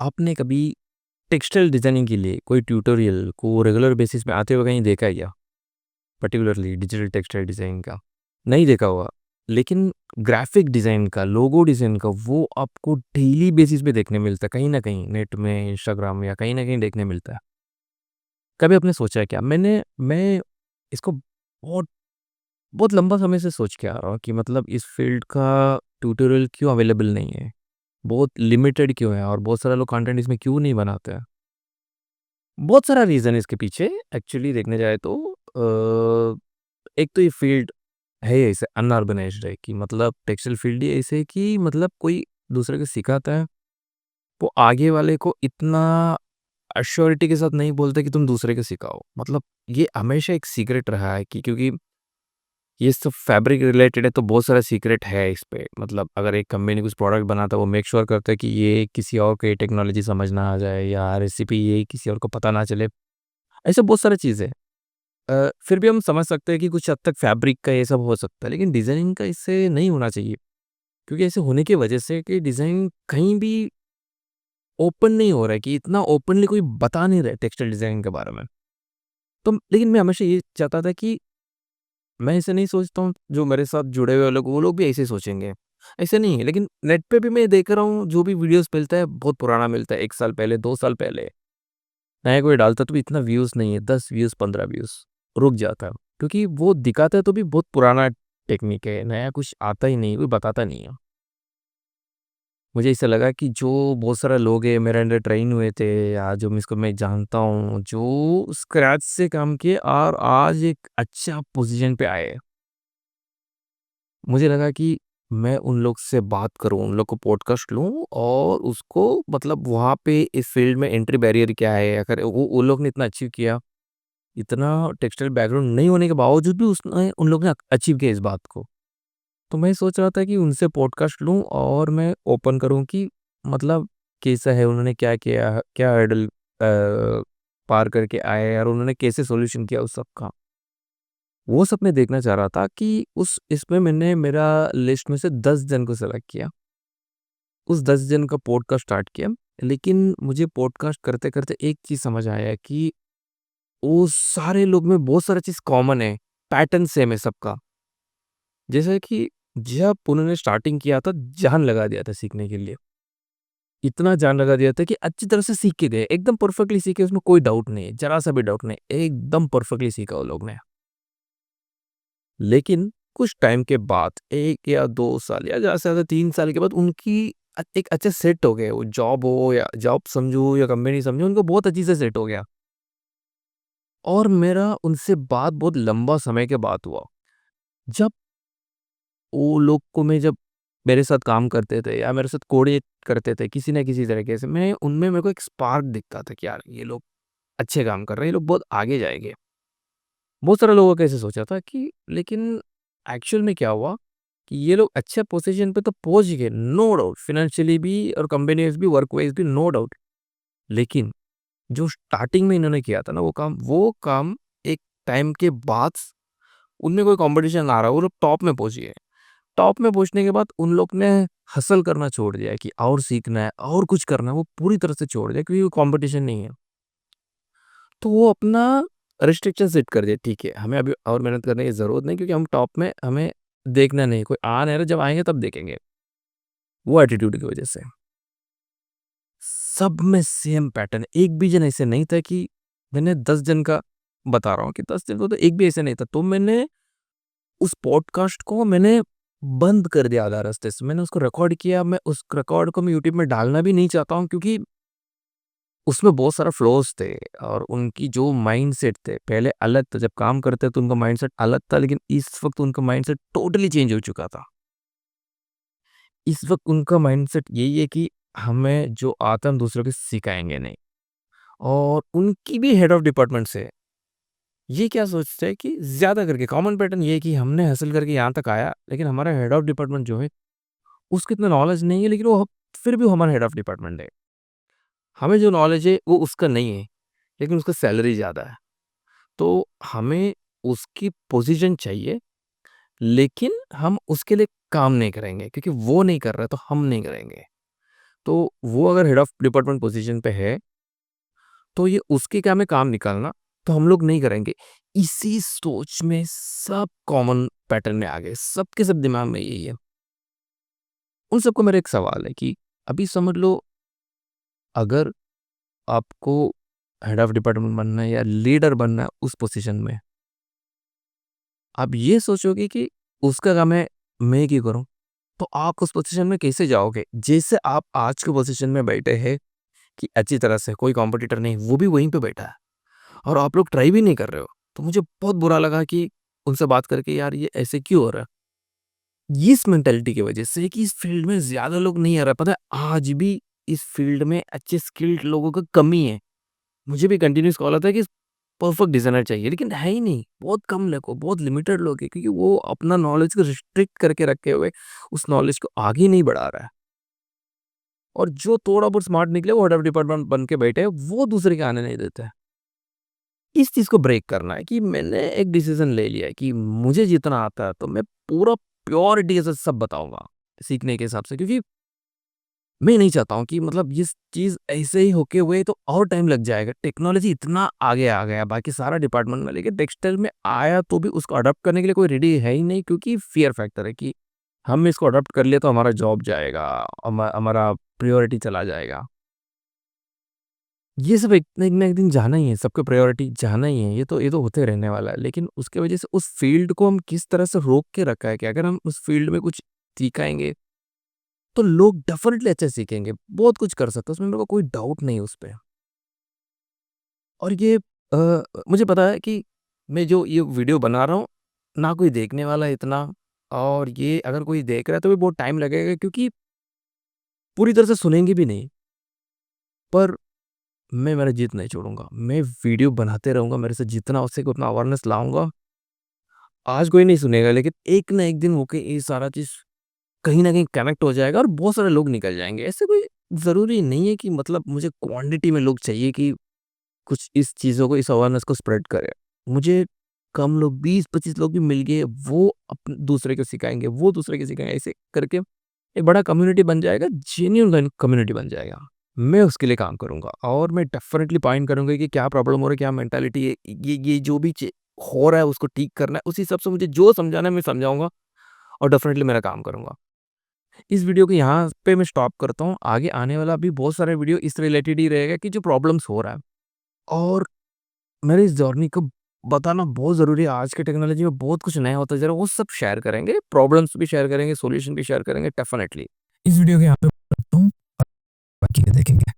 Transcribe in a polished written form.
आपने कभी textile designing के लिए कोई ट्यूटोरियल को रेगुलर बेसिस पे आते हुए कहीं देखा है क्या? पर्टिकुलरली डिजिटल टेक्सटाइल डिज़ाइन का? नहीं देखा होगा, लेकिन ग्राफ़िक डिज़ाइन का, लोगो डिज़ाइन का वो आपको डेली बेसिस पे देखने मिलता है कहीं न कहीं नेट में, इंस्टाग्राम या कहीं न कहीं देखने मिलता है। कभी आपने सोचा है क्या? मैं इसको बहुत बहुत लंबा समय से सोच के आ रहा हूँ कि मतलब इस फ़ील्ड का ट्यूटोरियल क्यों अवेलेबल नहीं है? बहुत लिमिटेड क्यों है और बहुत सारे लोग कंटेंट इसमें क्यों नहीं बनाते हैं? बहुत सारा रीज़न है इसके पीछे एक्चुअली देखने जाए तो एक तो ये फ़ील्ड है ऐसे अनऑर्गनाइज़्ड है कि मतलब टेक्सटाइल फ़ील्ड ही ऐसे है कि मतलब कोई दूसरे को सिखाता है, वो आगे वाले को इतना एश्योरिटी के साथ नहीं बोलता कि तुम दूसरे को सिखाओ। मतलब ये हमेशा एक सीक्रेट रहा है कि क्योंकि ये सब फैब्रिक रिलेटेड है तो बहुत सारा सीक्रेट है इस पे। मतलब अगर एक कंपनी कुछ प्रोडक्ट बनाता है वो मेक श्योर करता है कि ये किसी और को ये टेक्नोलॉजी समझ ना आ जाए या रेसिपी ये किसी और को पता ना चले। ऐसे बहुत सारी चीज़ें हैं। फिर भी हम समझ सकते हैं कि कुछ हद तक फैब्रिक का ये सब हो सकता है, लेकिन डिज़ाइनिंग का इससे नहीं होना चाहिए। क्योंकि ऐसे होने की वजह से कि डिज़ाइन कहीं भी ओपन नहीं हो रहा है कि इतना ओपनली कोई बता नहीं रहा है टेक्सटाइल डिज़ाइनिंग के बारे में। तो लेकिन मैं हमेशा ये चाहता था कि मैं ऐसे नहीं सोचता हूँ, जो मेरे साथ जुड़े हुए लोग वो लोग भी ऐसे ही सोचेंगे। ऐसे नहीं है, लेकिन नेट पे भी मैं देख रहा हूँ जो भी वीडियोज़ मिलता है बहुत पुराना मिलता है, 1 साल पहले, 2 साल पहले। नया कोई डालता तो भी इतना व्यूज़ नहीं है, 10 व्यूज़, 15 व्यूज़, रुक जाता है। क्योंकि वो दिखाता है तो भी बहुत पुराना टेक्नीक है, नया कुछ आता ही नहीं, कोई बताता नहीं है। मुझे ऐसा लगा कि जो बहुत सारे लोग हैं मेरे अंडर ट्रेन हुए थे या जो जिसको मैं जानता हूँ, जो स्क्रैच से काम किए और आज एक अच्छा पोज़ीशन पे आए हैं। मुझे लगा कि मैं उन लोग से बात करूँ, उन लोग को पॉडकास्ट लूँ और उसको मतलब वहाँ पे इस फ़ील्ड में एंट्री बैरियर क्या है? अगर वो लोग ने इतना अचीव किया, इतना टेक्सटाइल बैकग्राउंड नहीं होने के बावजूद भी उसने उन लोगों ने अचीव किया इस बात को। तो मैं सोच रहा था कि उनसे पॉडकास्ट लूँ और मैं ओपन करूँ कि मतलब कैसा है, उन्होंने क्या किया, क्या हर्डल पार करके आए और उन्होंने कैसे सॉल्यूशन किया उस सब का। वो सब मैं देखना चाह रहा था कि उस इसमें मैंने मेरा लिस्ट में से 10 जन को सेलेक्ट किया। उस 10 जन का पॉडकास्ट स्टार्ट किया। लेकिन मुझे पॉडकास्ट करते-करते एक चीज़ समझ आया कि वो सारे लोग में बहुत सारा चीज़ कॉमन है, पैटर्न सेम है सबका। जैसे कि जब उन्होंने स्टार्टिंग किया था, जान लगा दिया था सीखने के लिए। इतना जान लगा दिया था कि अच्छी तरह से सीख के गए, एकदम परफेक्टली सीखे, उसमें कोई डाउट नहीं है, ज़रा-सा भी डाउट नहीं, एकदम परफेक्टली सीखा वो लोग ने। लेकिन कुछ टाइम के बाद 1 या 2 साल या ज़्यादा से ज़्यादा 3 साल के बाद उनकी एक अच्छे सेट हो गए, वो जॉब हो या जॉब समझो या कंपनी समझो, उनको बहुत अच्छी से सेट हो गया। और मेरा उनसे बात बहुत लंबा समय के बाद हुआ। जब वो लोग को मैं जब मेरे साथ काम करते थे या मेरे साथ कोऑर्डिनेट करते थे किसी न किसी तरीके से, मैं उनमें मेरे को एक स्पार्क दिखता था कि यार ये लोग अच्छे काम कर रहे हैं, ये लोग बहुत आगे जाएँगे। बहुत सारे लोगों को ऐसे सोचा था कि लेकिन एक्चुअल में क्या हुआ कि ये लोग अच्छे पोज़ीशन पे तो पहुँच गए, नो डाउट फाइनेंशियली भी और कंपनी वाइज़ भी, वर्क वाइज़ भी नो डाउट। लेकिन जो स्टार्टिंग में इन्होंने किया था ना वो काम एक टाइम के बाद उनमें कोई कॉम्पिटिशन आ रहा है, वो लोग टॉप में पहुँच गए। टॉप में पहुँचने के बाद उन लोग ने हसल करना छोड़ दिया कि और सीखना है और कुछ करना है, वो पूरी तरह से छोड़ दिया क्योंकि वो कॉम्पिटिशन नहीं है। तो वो अपना रिस्ट्रिक्शन सेट कर दिया, ठीक है, हमें अभी और मेहनत करने की ज़रूरत नहीं क्योंकि हम टॉप में हमें देखना नहीं, कोई आ नहीं रहा, जब आएँगे तब देखेंगे। वो एटीट्यूड की वज़ह से। सब में सेम पैटर्न, एक भी जन ऐसे नहीं था कि मैंने 10 जन का बता रहा हूँ कि 10 जन को तो एक भी ऐसे नहीं था। तो मैंने उस पॉडकास्ट को मैंने बंद कर दिया आधा रास्ते से। मैंने उसको रिकॉर्ड किया, मैं उस रिकॉर्ड को मैं यूट्यूब में डालना भी नहीं चाहता हूँ क्योंकि उसमें बहुत सारा फ्लॉज़ थे और उनकी जो माइंडसेट थे, पहले अलग था, जब काम करते तो उनका माइंडसेट अलग था, लेकिन इस वक़्त उनका माइंडसेट टोटली चेंज हो चुका था। इस वक़्त उनका माइंडसेट यही है कि हमें जो आता है हम दूसरों को सिखाएँगे नहीं। और उनकी भी हेड ऑफ डिपार्टमेंट से ये क्या सोचते हैं कि ज़्यादा करके कॉमन पैटर्न ये है कि हमने हासिल करके यहाँ तक आया, लेकिन हमारा हेड ऑफ डिपार्टमेंट जो है, उसको इतना नॉलेज नहीं है, लेकिन वो फिर भी वो हमारा हेड ऑफ डिपार्टमेंट है। हमें जो नॉलेज है वो उसका नहीं है, लेकिन उसका सैलरी ज़्यादा है। तो हमें उसकी पोज़ीशन चाहिए, लेकिन हम उसके लिए काम नहीं करेंगे क्योंकि वो नहीं कर रहा है तो हम नहीं करेंगे। तो वो अगर हेड ऑफ डिपार्टमेंट पोजीशन पे है, तो ये उसके क्या में काम निकालना, तो हम लोग नहीं करेंगे। इसी सोच में सब कॉमन पैटर्न में आ गए, सबके सब दिमाग में यही है। उन सबको मेरा एक सवाल है कि अभी समझ लो, अगर आपको हेड ऑफ डिपार्टमेंट बनना है या लीडर बनना है उस पोजीशन में, आप ये सोचोगे कि उसका काम है, मैं क्यों करूं? तो आप उस पोजीशन में कैसे जाओगे? जैसे आप आज के पोजीशन में बैठे हैं कि अच्छी तरह से कोई कॉम्पिटिटर नहीं, वो भी वहीं पे बैठा है और आप लोग ट्राई भी नहीं कर रहे हो। तो मुझे बहुत बुरा लगा कि उनसे बात करके, यार ये ऐसे क्यों हो रहा है? इस मेंटालिटी की वजह से कि इस फील्ड में ज़्यादा लोग नहीं आ रहा। पता है, आज भी इस फील्ड में अच्छे स्किल्ड लोगों की कमी है। मुझे भी कंटिन्यूअस कॉल आता है कि परफेक्ट डिज़ाइनर चाहिए, लेकिन है ही नहीं। बहुत कम लोग हो, बहुत लिमिटेड लोग हैं, क्योंकि वो अपना नॉलेज को रिस्ट्रिक्ट करके रखे हुए उस नॉलेज को आगे नहीं बढ़ा रहा है। और जो थोड़ा बहुत स्मार्ट निकले वो हेड ऑफ डिपार्टमेंट बन के बैठे हैं, वो दूसरे के आने नहीं देते हैं। इस चीज़ को ब्रेक करना है कि मैंने एक डिसीजन ले लिया है कि मुझे जितना आता है तो मैं पूरा प्योरिटी के साथ सब बताऊँगा, सीखने के हिसाब से। क्योंकि मैं नहीं चाहता हूँ कि मतलब ये चीज़ ऐसे ही होके हुए तो और टाइम लग जाएगा। टेक्नोलॉजी इतना आगे आ गया, बाकी सारा डिपार्टमेंट में, लेकिन टेक्सटाइल में आया तो भी उसको अडॉप्ट करने के लिए कोई रेडी है ही नहीं, क्योंकि फ़ियर फैक्टर है कि हम इसको अडॉप्ट कर लिए तो हमारा जॉब जाएगा, हमारा प्रायोरिटी चला जाएगा। ये सब एक ना एक दिन जाना ही है, सबका प्रायोरिटी जाना ही है, ये तो होते रहने वाला है। लेकिन उसके वजह से उस फ़ील्ड को हम किस तरह से रोक के रखा है कि अगर हम उस फ़ील्ड में कुछ सिखाएँगे, तो लोग डेफ़िनेटली अच्छे सीखेंगे, बहुत कुछ कर सकते हैं, उसमें मेरे को कोई डाउट नहीं है उस पे। और ये मुझे पता है कि मैं जो ये वीडियो बना रहा हूँ, ना कोई देखने वाला है इतना, और ये अगर कोई देख रहा है तो भी बहुत टाइम लगेगा, क्योंकि पूरी तरह से सुनेंगे भी नहीं। पर मैं मेरा जिद नहीं छोड़ूँगा। मैं वीडियो बनाते रहूँगा, मेरे से जितना हो सके उतना अवेयरनेस लाऊँगा। आज कोई नहीं सुनेगा, लेकिन एक ना एक दिन होके ये सारा चीज़ कहीं न कहीं कनेक्ट हो जाएगा और बहुत सारे लोग निकल जाएँगे। ऐसे कोई ज़रूरी नहीं है कि मतलब मुझे क्वांटिटी में लोग चाहिए कि कुछ इस चीज़ों को, इस अवेयरनेस को स्प्रेड करें। मुझे कम लोग, 20-25 लोग भी मिल गए, वो दूसरे को सिखाएँगे, वो दूसरे को सिखाएँगे। ऐसे करके एक बड़ा कम्युनिटी बन जाएगा, जेन्युइन कम्युनिटी बन जाएगा। मैं उसके लिए काम करूँगा और मैं डेफ़िनेटली पॉइंट करूँगा कि क्या प्रॉब्लम हो रहा है, क्या मेंटालिटी है। ये जो भी हो रहा है उसको ठीक करना है। उस हिसाब से मुझे जो समझाना है मैं समझाऊँगा और डेफ़िनेटली मेरा काम करूँगा। इस वीडियो को यहाँ पे मैं स्टॉप करता हूँ। आगे आने वाला भी बहुत सारे वीडियो इस रिलेटेड ही रहेगा कि जो प्रॉब्लम्स हो रहा है, और मेरी इस जर्नी को बताना बहुत ज़रूरी है। आज की टेक्नोलॉजी में बहुत कुछ नया होता जा रहा है, वो सब शेयर करेंगे, प्रॉब्लम्स भी शेयर करेंगे, सॉल्यूशन भी शेयर करेंगे डेफ़िनेटली। इस वीडियो को यहाँ पे रखता हूँ, बाकी का देखेंगे।